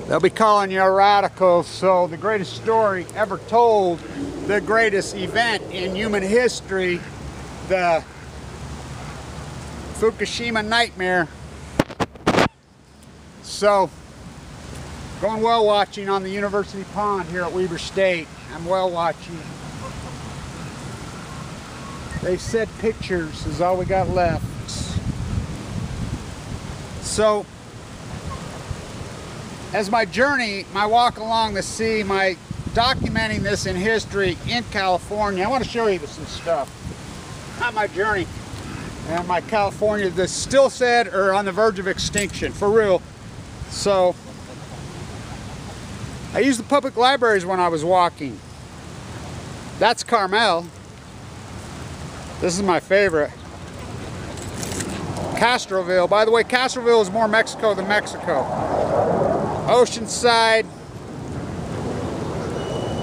They'll be calling you a radical. So the greatest story ever told, the greatest event in human history, the Fukushima nightmare. So, going whale watching on the University Pond here at Weber State. I'm whale watching. They said pictures is all we got left. So, as my journey, my walk along the sea, my documenting this in history in California, I want to show you some stuff. Not my journey and my California, the still said are on the verge of extinction, for real. So, I used the public libraries when I was walking. That's Carmel. This is my favorite. Castroville. By the way, Castroville is more Mexico than Mexico. Oceanside,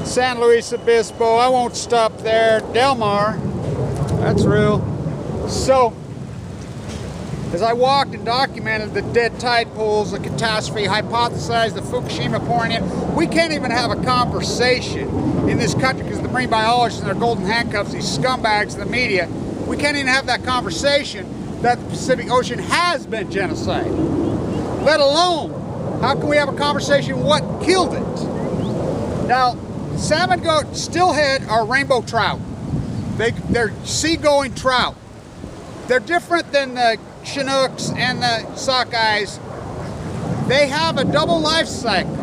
San Luis Obispo, I won't stop there. Delmar, that's real. So, as I walked and documented the dead tide pools, the catastrophe, hypothesized the Fukushima pouring in, we can't even have a conversation in this country because the marine biologists in their golden handcuffs, these scumbags, the media, we can't even have that conversation that the Pacific Ocean has been genocide. Let alone, how can we have a conversation what killed it? Now, salmon goat steelhead are rainbow trout. They're seagoing trout. They're different than the Chinooks and the sockeyes. They have a double life cycle.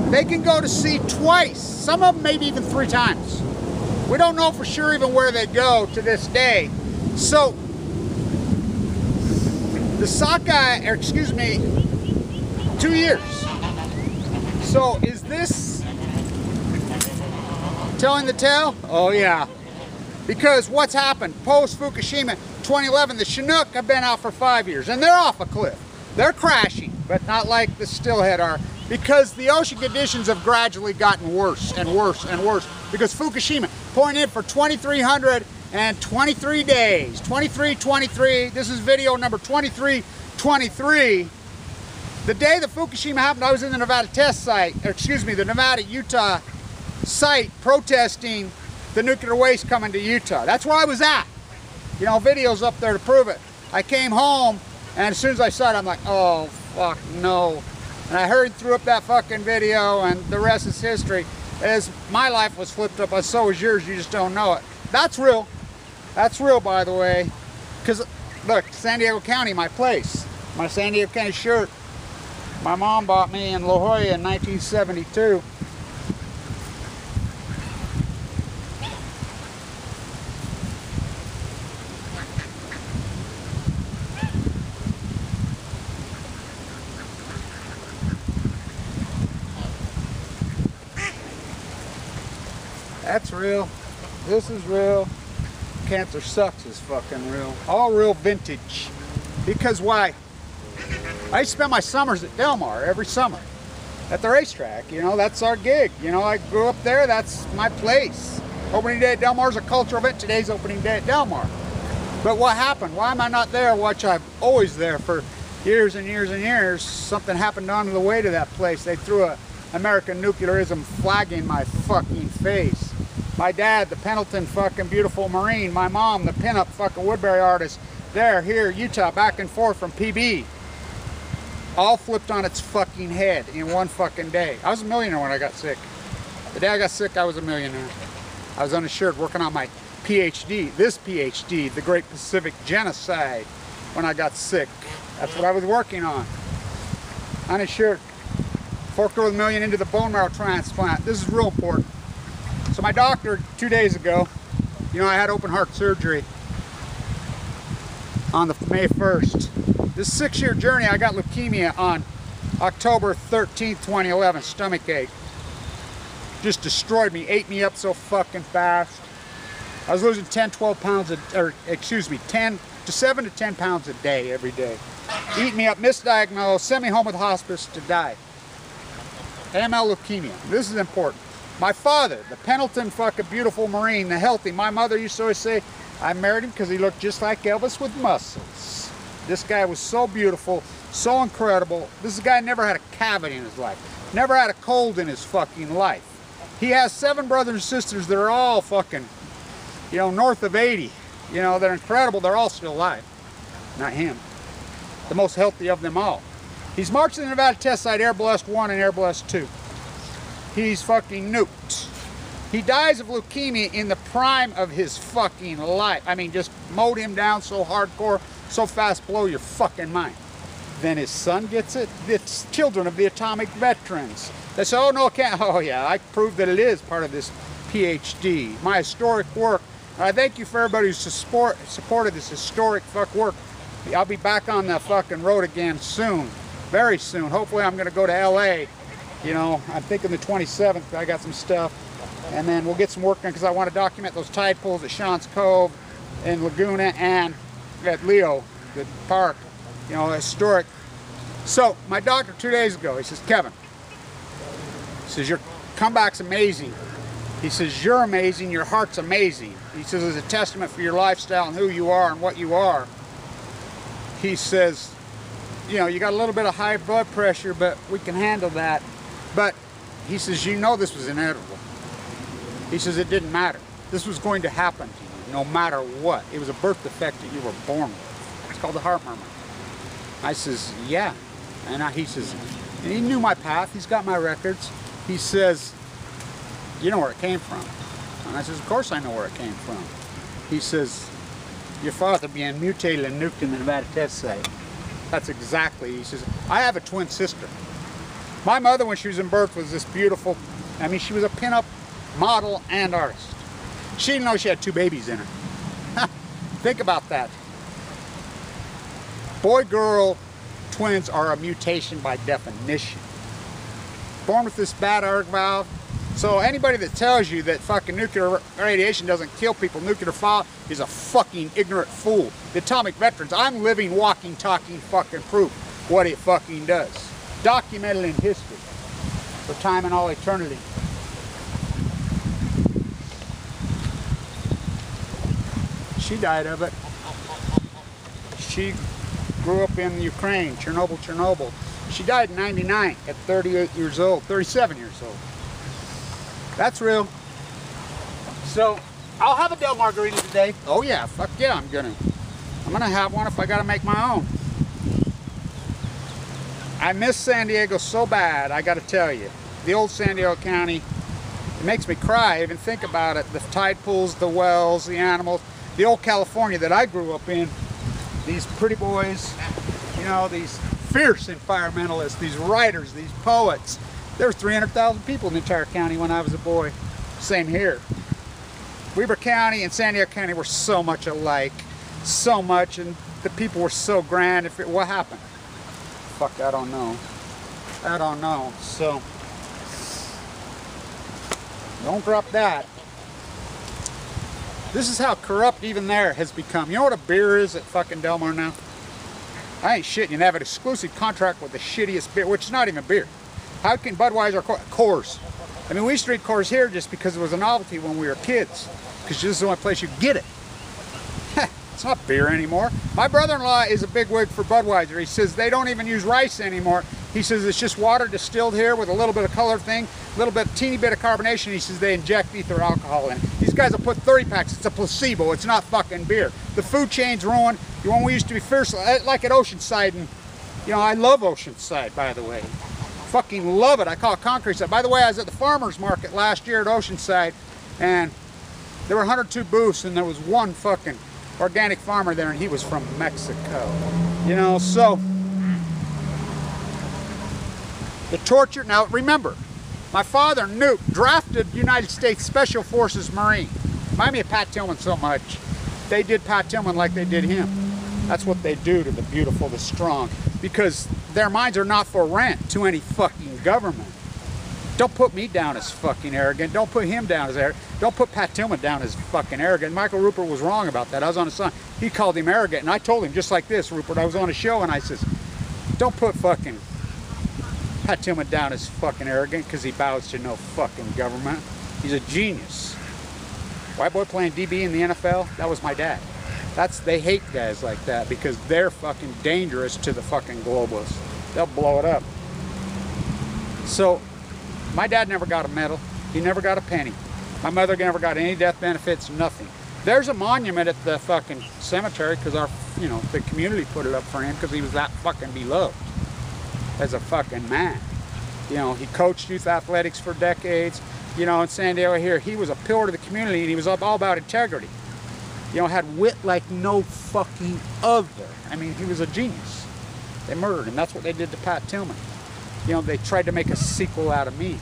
They can go to sea twice, some of them maybe even 3 times. We don't know for sure even where they go to this day. So, the sockeye, or excuse me, 2 years. So is this telling the tale? Oh yeah. Because what's happened post-Fukushima 2011, the Chinook have been out for 5 years and they're off a cliff. They're crashing, but not like the steelhead are, because the ocean conditions have gradually gotten worse and worse and worse, because Fukushima pouring in for 2,323 days. 2323, this is video number 2323. The day that Fukushima happened, I was in the Nevada test site, or excuse me, the Nevada-Utah site protesting the nuclear waste coming to Utah. That's where I was at. You know, videos up there to prove it. I came home, and as soon as I saw it, I'm like, oh, fuck, no. And I hurried through up that fucking video, and the rest is history. As my life was flipped up, so was yours, you just don't know it. That's real. That's real, by the way. Because, look, San Diego County, my place. My San Diego County shirt. My mom bought me in La Jolla in 1972. That's real. This is real. Cancer sucks is fucking real. All real vintage. Because why? I used to spend my summers at Delmar every summer. At the racetrack, you know, that's our gig. You know, I grew up there, that's my place. Opening day at Delmar is a cultural event. Today's opening day at Delmar. But what happened? Why am I not there? Which I'm always there for years and years and years. Something happened on the way to that place. They threw a American nuclearism flag in my fucking face. My dad, the Pendleton fucking beautiful Marine. My mom, the pinup fucking Woodbury artist. There, here, Utah, back and forth from PB. All flipped on its fucking head in one fucking day. I was a millionaire when I got sick. The day I got sick, I was a millionaire. I was uninsured working on my PhD, this PhD, the Great Pacific Genocide, when I got sick. That's what I was working on. Uninsured. Forked over $1 million into the bone marrow transplant. This is real important. So my doctor, 2 days ago, you know, I had open heart surgery on the May 1st. This 6-year journey, I got leukemia on October 13th, 2011, stomach ache. Just destroyed me, ate me up so fucking fast. I was losing 10, 12 pounds, 7 to 10 pounds a day, every day. Eating me up, misdiagnosed, sent me home with hospice to die. AML leukemia. This is important. My father, the Pendleton fucking beautiful Marine, the healthy, my mother used to always say, I married him because he looked just like Elvis with muscles. This guy was so beautiful, so incredible. This guy never had a cavity in his life. Never had a cold in his fucking life. He has 7 brothers and sisters that are all fucking, you know, north of 80. You know, they're incredible. They're all still alive. Not him. The most healthy of them all. He's marched in the Nevada test site, Air Blessed 1 and Air Blessed 2. He's fucking nuked. He dies of leukemia in the prime of his fucking life. I mean, just mowed him down so hardcore, so fast, blow your fucking mind. Then his son gets it. It's children of the atomic veterans. They say, oh no, it can't. Oh yeah, I proved that it is part of this PhD. My historic work. I thank you for everybody who's supported this historic work. I'll be back on the fucking road again soon. Very soon. Hopefully I'm gonna go to LA. You know, I'm thinking the 27th, I got some stuff. And then we'll get some work done because I want to document those tide pools at Sean's Cove in Laguna and at Leo, the park, you know, historic. So my doctor 2 days ago, he says, Kevin, he says, your comeback's amazing. He says, you're amazing, your heart's amazing. He says, it's a testament for your lifestyle and who you are and what you are. He says, you know, you got a little bit of high blood pressure, but we can handle that. But he says, you know this was inevitable. He says it didn't matter. This was going to happen to you no matter what. It was a birth defect that you were born with. It's called the heart murmur. I says, yeah. And he says, and he knew my path. He's got my records. He says, you know where it came from. And I says, of course I know where it came from. He says, your father being mutated and nuked in the Nevada test site. That's exactly, he says, I have a twin sister. My mother, when she was in birth, was this beautiful, I mean, she was a pinup model and artist. She didn't know she had 2 babies in her. Think about that. Boy-girl twins are a mutation by definition. Born with this bad arc valve. So anybody that tells you that fucking nuclear radiation doesn't kill people, nuclear fallout, is a fucking ignorant fool. The atomic veterans, I'm living, walking, talking fucking proof what it fucking does. Documented in history for time and all eternity. She died of it. She grew up in Ukraine, Chernobyl. She died in '99 at 38 years old, 37 years old. That's real. So, I'll have a Del Margarita today. Oh yeah, fuck yeah, I'm gonna have one if I gotta make my own. I miss San Diego so bad, I gotta tell you. The old San Diego County, it makes me cry, even think about it. The tide pools, the wells, the animals. The old California that I grew up in, these pretty boys, you know, these fierce environmentalists, these writers, these poets. There were 300,000 people in the entire county when I was a boy. Same here. Weber County and San Diego County were so much alike, so much, and the people were so grand. What happened? Fuck, I don't know. I don't know. So, don't drop that. This is how corrupt even there has become. You know what a beer is at fucking Delmar now? I ain't shitting. You have an exclusive contract with the shittiest beer, which is not even beer. How can Budweiser, Coors? I mean, we used to drink Coors here just because it was a novelty when we were kids. Because this is the only place you could get it. It's not beer anymore. My brother-in-law is a big wig for Budweiser. He says they don't even use rice anymore. He says it's just water distilled here with a little bit of color thing, a little bit, teeny bit of carbonation. He says they inject ether alcohol in it. These guys will put 30 packs. It's a placebo. It's not fucking beer. The food chain's ruined. When we used to be fierce, like at Oceanside, and you know, I love Oceanside, by the way. Fucking love it. I call it concrete side. By the way, I was at the farmer's market last year at Oceanside, and there were 102 booths, and there was one fucking organic farmer there, and he was from Mexico. You know, so the torture. Now remember, my father drafted United States Special Forces Marine. Remind me of Pat Tillman so much. They did Pat Tillman like they did him. That's what they do to the beautiful, the strong, because their minds are not for rent to any fucking government. Don't put me down as fucking arrogant. Don't put him down as arrogant. Don't put Pat Tillman down as fucking arrogant. Michael Rupert was wrong about that. I was on his son. He called him arrogant, and I told him just like this, Rupert. I was on a show, and I says, don't put fucking Pat Tillman down as fucking arrogant because he bows to no fucking government. He's a genius. White boy playing DB in the NFL, that was my dad. They hate guys like that because they're fucking dangerous to the fucking globalists. They'll blow it up. So, my dad never got a medal. He never got a penny. My mother never got any death benefits, nothing. There's a monument at the fucking cemetery because the community put it up for him because he was that fucking beloved as a fucking man. You know, he coached youth athletics for decades. You know, in San Diego here, he was a pillar to the community and he was all about integrity. You know, had wit like no fucking other. I mean, he was a genius. They murdered him. That's what they did to Pat Tillman. You know, they tried to make a sequel out of me.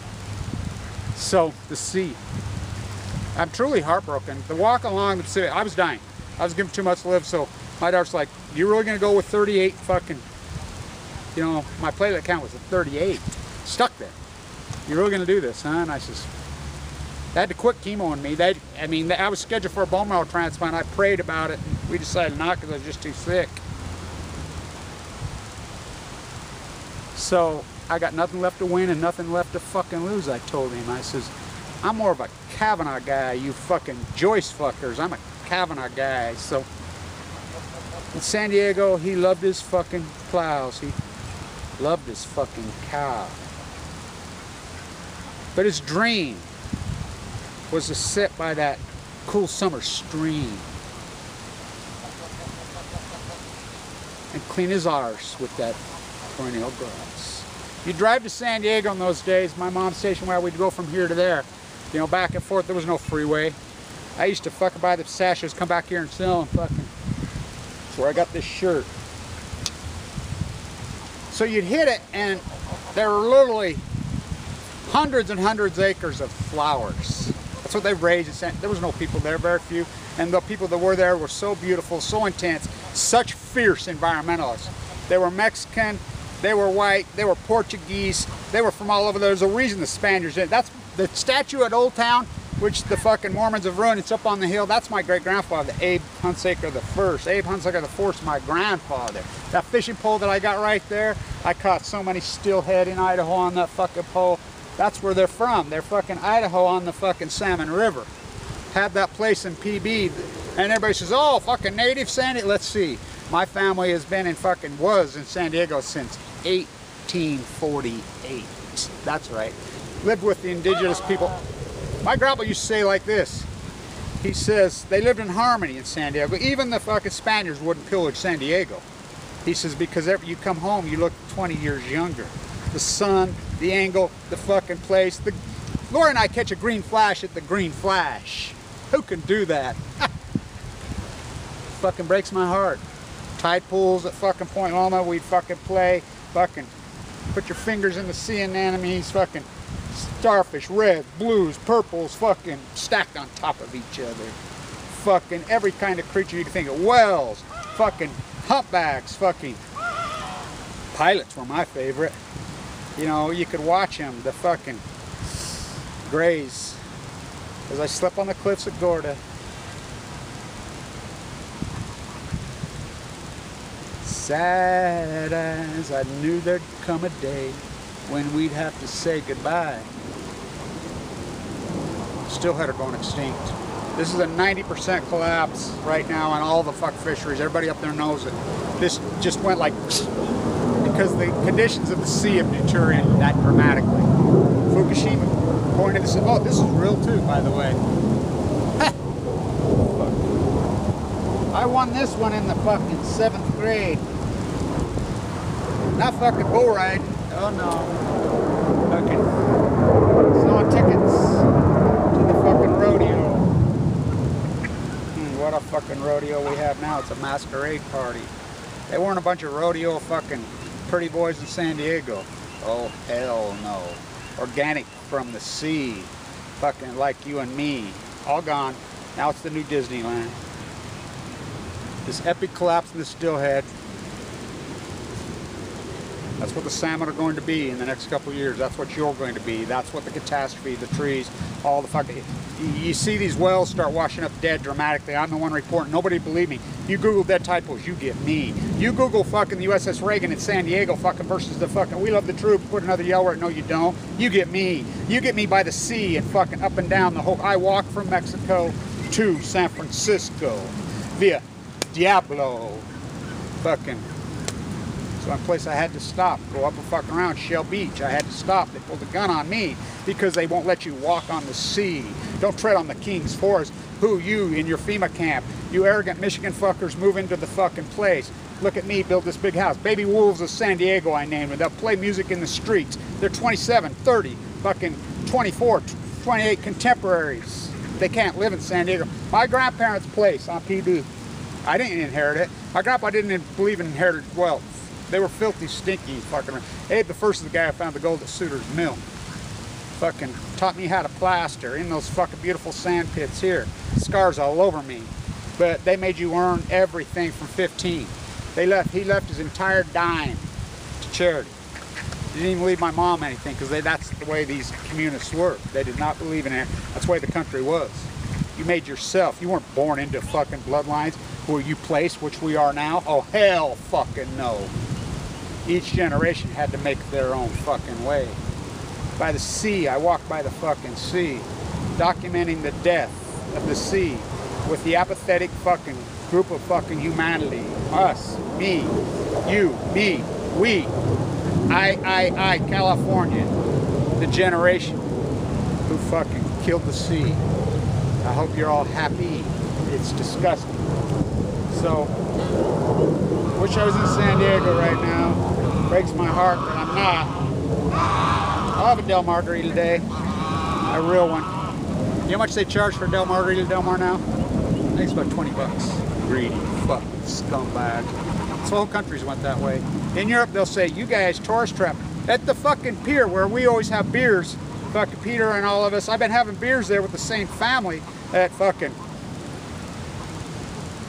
So, the sea. I'm truly heartbroken. The walk along the Pacific, I was dying. I was given too much to live, so my daughter's like, you really gonna go with 38 fucking, you know, my platelet count was at 38. Stuck there. You're really gonna do this, huh? And I says, they had to quit chemo on me. I was scheduled for a bone marrow transplant. I prayed about it, and we decided not because I was just too sick. So, I got nothing left to win and nothing left to fucking lose, I told him. I says, I'm more of a Kavanaugh guy, you fucking Joyce fuckers. I'm a Kavanaugh guy. So, in San Diego, he loved his fucking plows. He loved his fucking cow. But his dream was to sit by that cool summer stream and clean his arse with that perennial grass. You drive to San Diego in those days, my mom's station where we'd go from here to there. You know, back and forth, there was no freeway. I used to fucking buy the pistachios, come back here and sell them fucking. That's where I got this shirt. So you'd hit it and there were literally hundreds and hundreds of acres of flowers. That's what they raised. There was no people there, very few. And the people that were there were so beautiful, so intense, such fierce environmentalists. They were Mexican, they were white, they were Portuguese, they were from all over. There's a reason the Spaniards did it. That's the statue at Old Town, which the fucking Mormons have ruined. It's up on the hill. That's my great-grandfather, Abe Hunsaker the First. Abe Hunsaker the First, my grandfather. That fishing pole that I got right there, I caught so many steelhead in Idaho on that fucking pole. That's where they're from. They're fucking Idaho on the fucking Salmon River. Had that place in PB, and everybody says, oh, fucking native San Diego. Let's see. My family has been in was in San Diego since 1848. That's right. Lived with the indigenous people. My grandpa used to say like this. He says they lived in harmony in San Diego. Even the fucking Spaniards wouldn't pillage San Diego. He says because you come home, you look 20 years younger. The sun, the angle, the fucking place. Laura and I catch a green flash at the Green Flash. Who can do that? Fucking breaks my heart. Tide pools at fucking Point Loma, we'd fucking play. Fucking put your fingers in the sea anemones. Fucking starfish, red, blues, purples, fucking stacked on top of each other. Fucking every kind of creature you can think of. Whales, fucking humpbacks, fucking pilots were my favorite. You know, you could watch them, the fucking grays, as I slept on the cliffs at Gorda. Sad as I knew there'd come a day when we'd have to say goodbye. Steelhead are going extinct. This is a 90% collapse right now on all the fuck fisheries. Everybody up there knows it. This just went like because the conditions of the sea have deteriorated that dramatically. Fukushima, according to this, oh, this is real too, by the way. I won this one in the fucking 7th grade. Not fucking bull riding. Oh no. Fucking selling tickets to the fucking rodeo. What a fucking rodeo we have now. It's a masquerade party. They weren't a bunch of rodeo fucking pretty boys in San Diego. Oh hell no. Organic from the sea. Fucking like you and me. All gone. Now it's the new Disneyland. This epic collapse in the steelhead. That's what the salmon are going to be in the next couple of years. That's what you're going to be. That's what the catastrophe, the trees, all the fucking... You see these wells start washing up dead dramatically. I'm the one reporting. Nobody believe me. You Google dead tide pools, you get me. You Google fucking the U.S.S. Reagan in San Diego fucking versus the fucking we love the troops, put another yell where no you don't. You get me. You get me by the sea and fucking up and down the whole... I walk from Mexico to San Francisco via Diablo. Fucking. So one place I had to stop, go up and fucking around Shell Beach. I had to stop. They pulled a gun on me because they won't let you walk on the sea. Don't tread on the King's Forest. Who, you in your FEMA camp? You arrogant Michigan fuckers, move into the fucking place. Look at me, build this big house. Baby Wolves of San Diego, I named them. They'll play music in the streets. They're 27, 30, fucking 24, 28 contemporaries. They can't live in San Diego. My grandparents' place on PB. I didn't inherit it. My grandpa didn't believe in inherited wealth. They were filthy, stinky, fucking. Abe the First is the guy who found the gold at Sutter's Mill. Fucking taught me how to plaster in those fucking beautiful sand pits here. Scars all over me. But they made you earn everything from 15. He left his entire dime to charity. He didn't even leave my mom anything because that's the way these communists were. They did not believe in it. That's the way the country was. You made yourself. You weren't born into fucking bloodlines where you placed, which we are now. Oh, hell fucking no. Each generation had to make their own fucking way. By the sea, I walked by the fucking sea, documenting the death of the sea with the apathetic fucking group of fucking humanity. Us, me, you, me, we. I, California. The generation who fucking killed the sea. I hope you're all happy. It's disgusting. So, wish I was in San Diego right now. Breaks my heart that I'm not. I'll have a Del Margarita today. A real one. You know how much they charge for a Del Margarita Del Mar now? I think it's about 20 bucks. Greedy fucking scumbag. This whole country's went that way. In Europe, they'll say, you guys tourist trap. At the fucking pier where we always have beers, fucking Peter and all of us, I've been having beers there with the same family at fucking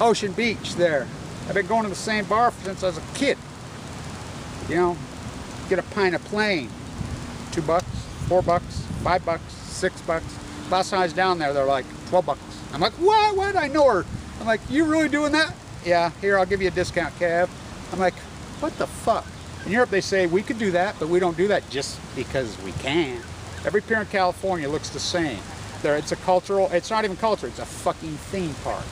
Ocean Beach there. I've been going to the same bar since I was a kid. You know, get a pint of plain. $2, $4, $5, $6. Last time I was down there, they're like 12 bucks. I'm like, what? What? I know her. I'm like, you really doing that? Yeah, here, I'll give you a discount, Kev. I'm like, what the fuck? In Europe, they say we could do that, but we don't do that just because we can. Every pier in California looks the same. It's a cultural, it's not even culture, it's a fucking theme park.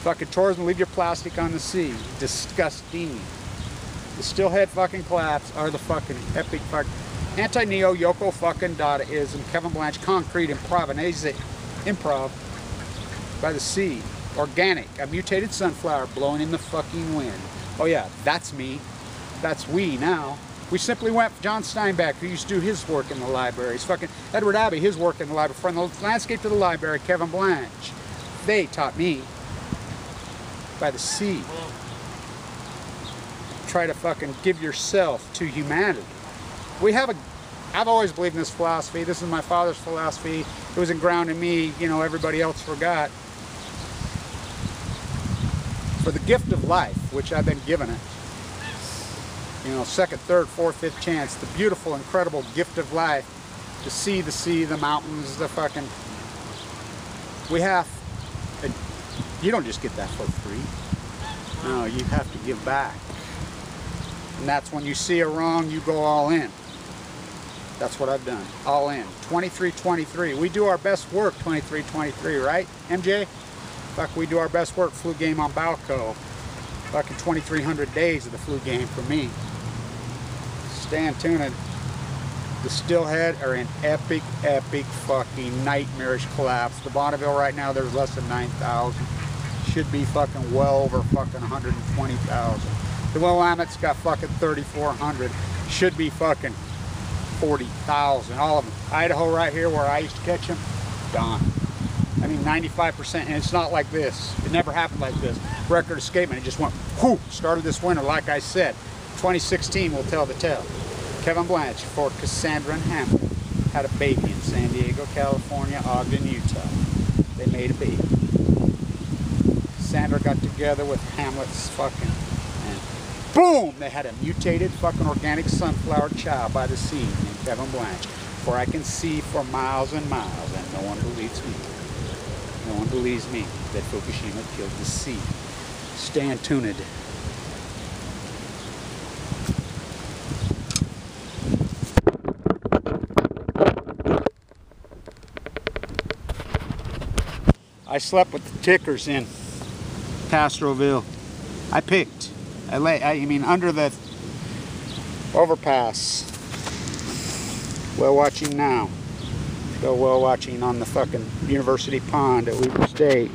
Fucking tourism, leave your plastic on the sea. Disgusting. The Steelhead fucking collapse are the fucking epic fuck. Anti-Neo Yoko fucking Dadaism, Kevin Blanch, concrete improv by the sea. Organic, a mutated sunflower blowing in the fucking wind. Oh yeah, that's me. That's we now. We simply went, John Steinbeck, who used to do his work in the libraries, fucking Edward Abbey, his work in the library, from the landscape to the library, Kevin Blanch. They taught me by the sea. Try to fucking give yourself to humanity. I've always believed in this philosophy. This is my father's philosophy. It was ingrained in me, you know, everybody else forgot. For the gift of life, which I've been given it. You know, second, third, fourth, fifth chance. The beautiful, incredible gift of life. To see the sea, the mountains, the fucking... You don't just get that for free. No, you have to give back. And that's when you see a wrong, you go all in. That's what I've done. All in. 23-23. We do our best work, 23-23, right, MJ? Fuck, we do our best work. Flu game on Balco. Fucking 2,300 days of the flu game for me. Stand tuned. The Steelhead are in epic, epic fucking nightmarish collapse. The Bonneville right now, there's less than 9,000. Should be fucking well over fucking 120,000. The Willamette's got fucking 3,400. Should be fucking 40,000. All of them. Idaho right here where I used to catch them, gone. I mean 95%, and it's not like this. It never happened like this. Record escapement, it just went, whoo, started this winter, like I said. 2016 will tell the tale. Kevin Blanch for Cassandra and Hamlet had a baby in San Diego, California, Ogden, Utah. They made a baby. Cassandra got together with Hamlet's fucking, and boom, they had a mutated fucking organic sunflower child by the sea named Kevin Blanch. For I can see for miles and miles, and no one believes me. No one believes me that Fukushima killed the sea. Stand tuned. I slept with the tickers in Castroville. I picked. I mean, under the overpass. Whale watching now. Go whale watching on the fucking University Pond at Weber State.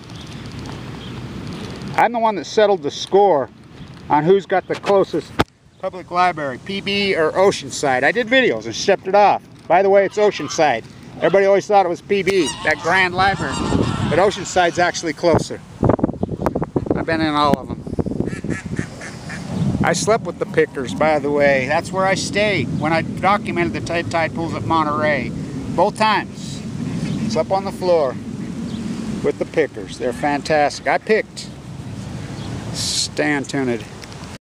I'm the one that settled the score on who's got the closest public library, PB or Oceanside. I did videos and stepped it off. By the way, it's Oceanside. Everybody always thought it was PB, that grand library. But Oceanside's actually closer. I've been in all of them. I slept with the pickers, by the way. That's where I stayed when I documented the tide pools at Monterey. Both times. Slept on the floor with the pickers. They're fantastic. I picked. Stay tuned.